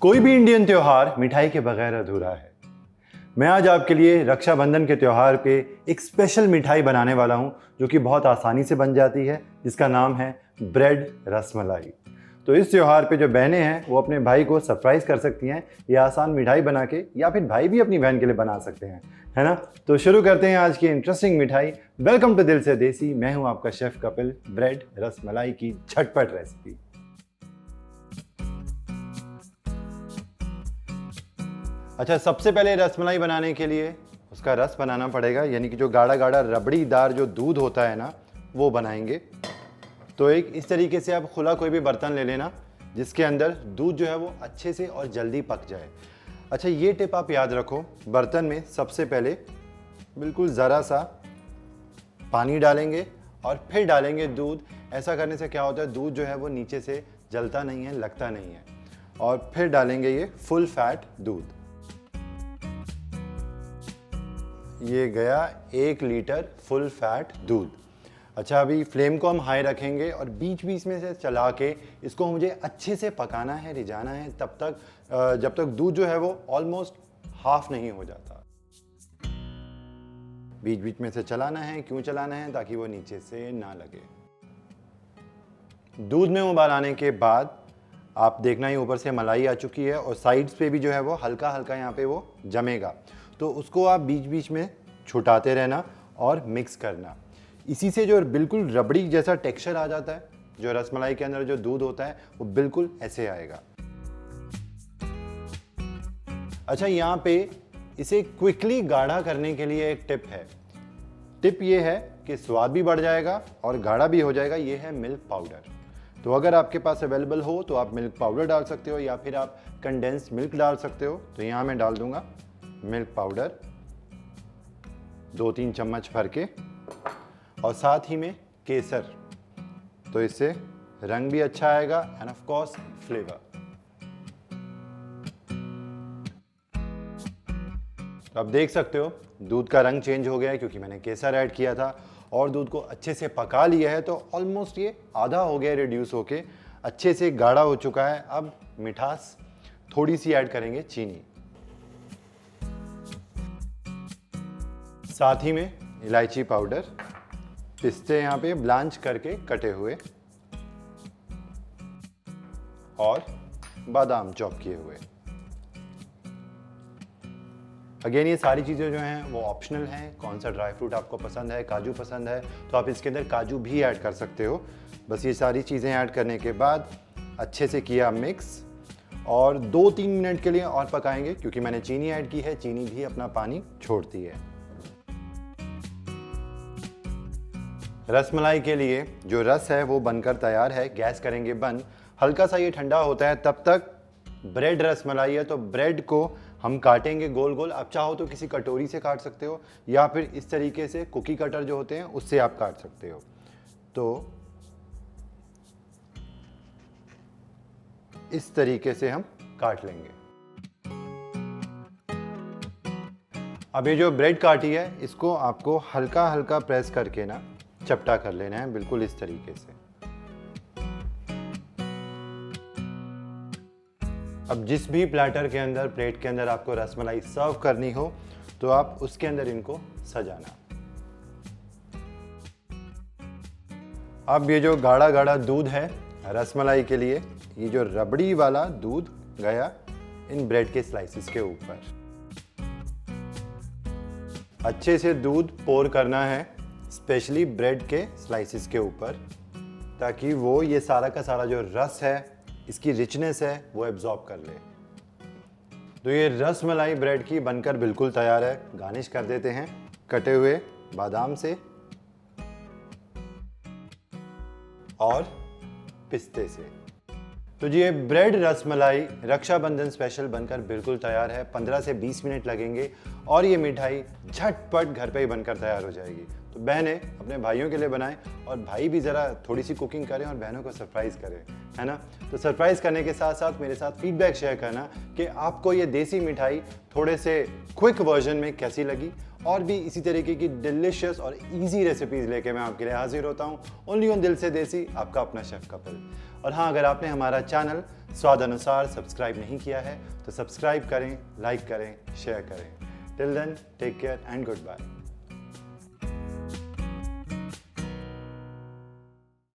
कोई भी इंडियन त्योहार मिठाई के बगैर अधूरा है। मैं आज आपके लिए रक्षाबंधन के त्योहार पे एक स्पेशल मिठाई बनाने वाला हूं जो कि बहुत आसानी से बन जाती है, जिसका नाम है ब्रेड रसमलाई। तो इस त्योहार पे जो बहनें हैं वो अपने भाई को सरप्राइज कर सकती हैं ये आसान मिठाई बना के, या फिर भाई भी अपनी बहन के लिए बना सकते हैं, है ना। तो शुरू करते हैं आज की इंटरेस्टिंग मिठाई। वेलकम टू दिल से देसी। मैं हूं आपका शेफ कपिल। ब्रेड रसमलाई की झटपट रेसिपी। अच्छा, सबसे पहले रसमलाई बनाने के लिए उसका रस बनाना पड़ेगा, यानी कि जो गाढ़ा गाढ़ा रबड़ीदार जो दूध होता है ना, वो बनाएंगे। तो एक इस तरीके से आप खुला कोई भी बर्तन ले लेना जिसके अंदर दूध जो है वो अच्छे से और जल्दी पक जाए। अच्छा, ये टिप आप याद रखो, बर्तन में सबसे पहले बिल्कुल ज़रा सा पानी डालेंगे और फिर डालेंगे दूध। ऐसा करने से क्या होता है, दूध जो है वो नीचे से जलता नहीं है, लगता नहीं है। और फिर डालेंगे ये फुल फैट दूध। ये गया 1 लीटर फुल फैट दूध। अच्छा, अभी फ्लेम को हम हाई रखेंगे और बीच बीच में से चला के इसको मुझे अच्छे से पकाना है, रिझाना है तब तक जब तक दूध जो है वो ऑलमोस्ट हाफ नहीं हो जाता। बीच बीच में से चलाना है। क्यों चलाना है? ताकि वो नीचे से ना लगे। दूध में उबाल आने के बाद आप देखना ही ऊपर से मलाई आ चुकी है और साइड्स पे भी जो है वो हल्का हल्का यहाँ पे वो जमेगा। तो उसको आप बीच बीच में छुटाते रहना और मिक्स करना। इसी से जो बिल्कुल रबड़ी जैसा टेक्सचर आ जाता है, जो रसमलाई के अंदर जो दूध होता है वो बिल्कुल ऐसे आएगा। अच्छा, यहाँ पे इसे क्विकली गाढ़ा करने के लिए एक टिप है। टिप ये है कि स्वाद भी बढ़ जाएगा और गाढ़ा भी हो जाएगा। ये है मिल्क पाउडर। तो अगर आपके पास अवेलेबल हो तो आप मिल्क पाउडर डाल सकते हो या फिर आप कंडेंस्ड मिल्क डाल सकते हो। तो यहाँ मैं डाल दूंगा मिल्क पाउडर 2-3 चम्मच भर के, और साथ ही में केसर। तो इससे रंग भी अच्छा आएगा एंड ऑफ कोर्स फ्लेवर। तो आप देख सकते हो दूध का रंग चेंज हो गया है क्योंकि मैंने केसर ऐड किया था और दूध को अच्छे से पका लिया है। तो ऑलमोस्ट ये आधा हो गया, रिड्यूस होके अच्छे से गाढ़ा हो चुका है। अब मिठास थोड़ी सी ऐड करेंगे, चीनी, साथ ही में इलायची पाउडर, पिस्ते यहाँ पे ब्लांच करके कटे हुए, और बादाम चॉप किए हुए। अगेन ये सारी चीज़ें जो हैं वो ऑप्शनल हैं। कौन सा ड्राई फ्रूट आपको पसंद है, काजू पसंद है तो आप इसके अंदर काजू भी ऐड कर सकते हो। बस ये सारी चीज़ें ऐड करने के बाद अच्छे से किया मिक्स और 2-3 मिनट के लिए और पकाएंगे क्योंकि मैंने चीनी ऐड की है। चीनी भी अपना पानी छोड़ती है। रसमलाई के लिए जो रस है वो बनकर तैयार है। गैस करेंगे बंद। हल्का सा ये ठंडा होता है तब तक ब्रेड रसमलाई है तो ब्रेड को हम काटेंगे गोल गोल। आप चाहो तो किसी कटोरी से काट सकते हो या फिर इस तरीके से कुकी कटर जो होते हैं उससे आप काट सकते हो। तो इस तरीके से हम काट लेंगे। अब ये जो ब्रेड काटी है इसको आपको हल्का हल्का प्रेस करके ना चपटा कर लेना है, बिल्कुल इस तरीके से। अब जिस भी प्लेटर के अंदर, प्लेट के अंदर आपको रसमलाई सर्व करनी हो तो आप उसके अंदर इनको सजाना। अब ये जो गाढ़ा गाढ़ा दूध है रसमलाई के लिए, ये जो रबड़ी वाला दूध गया इन ब्रेड के स्लाइसेस के ऊपर। अच्छे से दूध पोर करना है, स्पेशली ब्रेड के स्लाइसेस के ऊपर, ताकि वो ये सारा का सारा जो रस है, इसकी रिचनेस है, वो एब्जॉर्ब कर ले। तो ये रसमलाई ब्रेड की बनकर बिल्कुल तैयार है। गार्निश कर देते हैं कटे हुए बादाम से और पिस्ते से। तो जी ये ब्रेड रसमलाई रक्षाबंधन स्पेशल बनकर बिल्कुल तैयार है। 15 से 20 मिनट लगेंगे और ये मिठाई झटपट घर पे ही बनकर तैयार हो जाएगी। तो बहनें अपने भाइयों के लिए बनाएं और भाई भी ज़रा थोड़ी सी कुकिंग करें और बहनों को सरप्राइज़ करें, है ना। तो सरप्राइज़ करने के साथ साथ मेरे साथ फीडबैक शेयर करना कि आपको ये देसी मिठाई थोड़े से क्विक वर्जन में कैसी लगी। और भी इसी तरीके की डिलीशियस और इजी रेसिपीज़ लेके मैं आपके लिए हाजिर होता हूँ ओनली ऑन दिल से देसी, आपका अपना शेफ कपिल। और हाँ, अगर आपने हमारा चैनल स्वाद अनुसार सब्सक्राइब नहीं किया है तो सब्सक्राइब करें, लाइक करें, शेयर करें। Till then take care and good bye.